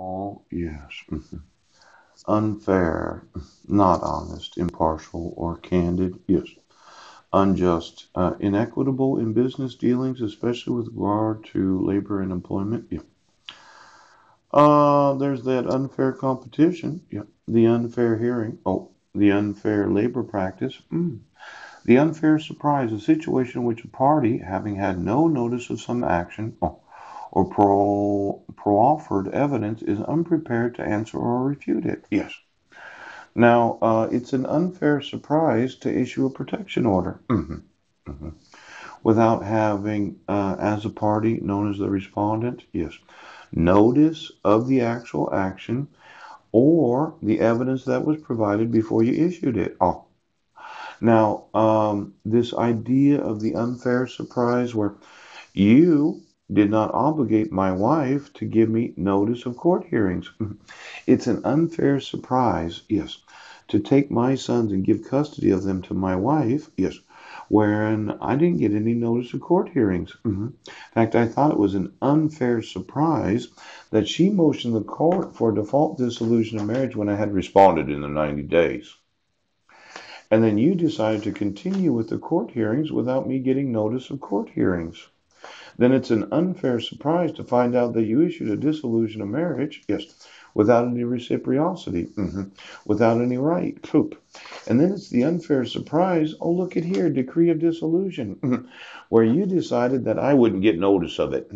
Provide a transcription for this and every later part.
Oh, yes. Unfair, not honest, impartial, or candid. Yes. Unjust, inequitable in business dealings, especially with regard to labor and employment. Yeah. There's that unfair competition. Yeah. The unfair hearing. Oh, the unfair labor practice. The unfair surprise, a situation in which a party, having had no notice of some action or proffered evidence, is unprepared to answer or refute it. Yes. Now, it's an unfair surprise to issue a protection order without having, as a party known as the respondent, yes, notice of the actual action or the evidence that was provided before you issued it. Oh, now, this idea of the unfair surprise where you did not obligate my wife to give me notice of court hearings. It's an unfair surprise, yes, to take my sons and give custody of them to my wife, yes, wherein I didn't get any notice of court hearings. In fact, I thought it was an unfair surprise that she motioned the court for default dissolution of marriage when I had responded in the 90 days. And then you decided to continue with the court hearings without me getting notice of court hearings. Then it's an unfair surprise to find out that you issued a dissolution of marriage, yes, without any reciprocity, without any right, poop. And then it's the unfair surprise, oh, look at here, decree of dissolution, where you decided that I wouldn't get notice of it.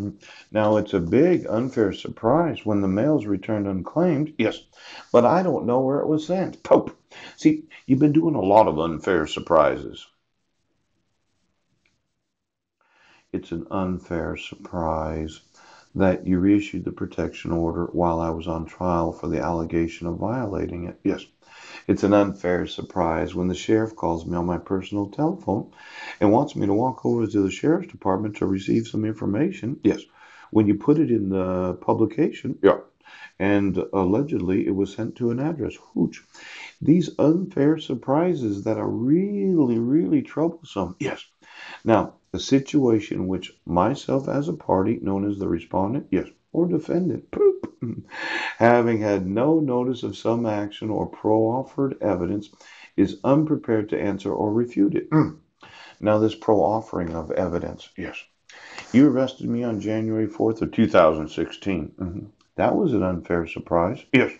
Now, it's a big unfair surprise when the mail's returned unclaimed, yes, but I don't know where it was sent, poop. See, you've been doing a lot of unfair surprises. It's an unfair surprise that you reissued the protection order while I was on trial for the allegation of violating it. Yes. It's an unfair surprise when the sheriff calls me on my personal telephone and wants me to walk over to the sheriff's department to receive some information. Yes. When you put it in the publication, yeah. And allegedly it was sent to an address. Hooch. These unfair surprises that are really, really troublesome. Yes. Now, a situation in which myself as a party, known as the respondent, yes, or defendant, poop, having had no notice of some action or pro-offered evidence, is unprepared to answer or refute it. Now, this pro-offering of evidence, yes. You arrested me on January 4th of 2016. That was an unfair surprise. Yes.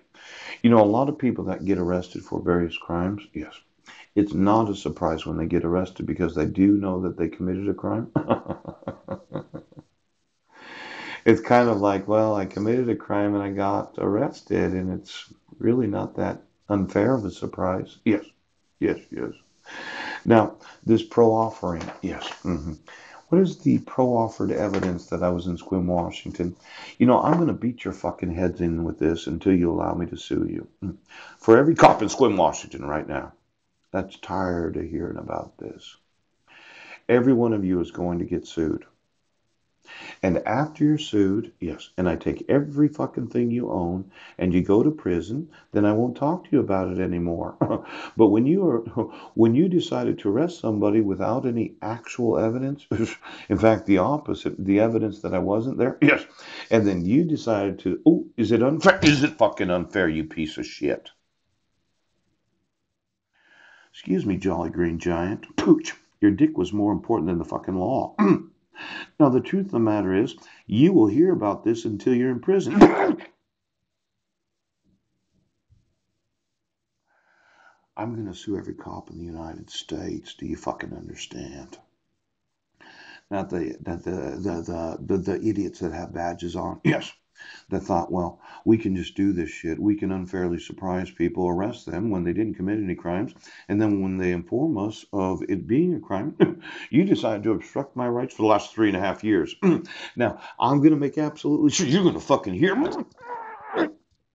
You know, a lot of people that get arrested for various crimes, yes. It's not a surprise when they get arrested because they do know that they committed a crime. It's kind of like, well, I committed a crime and I got arrested, and it's really not that unfair of a surprise. Yes, yes, yes. Now, this pro offering, yes. What is the pro offered evidence that I was in Squim, Washington? You know, I'm going to beat your fucking heads in with this until you allow me to sue you. For every cop in Squim, Washington right now that's tired of hearing about this, every one of you is going to get sued. And after you're sued, yes, and I take every fucking thing you own and you go to prison, then I won't talk to you about it anymore. But when you decided to arrest somebody without any actual evidence, in fact the opposite, the evidence that I wasn't there, yes, and then you decided to, oh, is it unfair? Is it fucking unfair, you piece of shit? Excuse me, Jolly Green Giant. Pooch, your dick was more important than the fucking law. Now, the truth of the matter is, you will hear about this until you're in prison. I'm going to sue every cop in the United States. Do you fucking understand? Not the idiots that have badges on. Yes. That thought, well, we can just do this shit. We can unfairly surprise people, arrest them when they didn't commit any crimes, and then when they inform us of it being a crime, you decide to obstruct my rights for the last 3.5 years. Now, I'm going to make absolutely sure you're going to fucking hear me.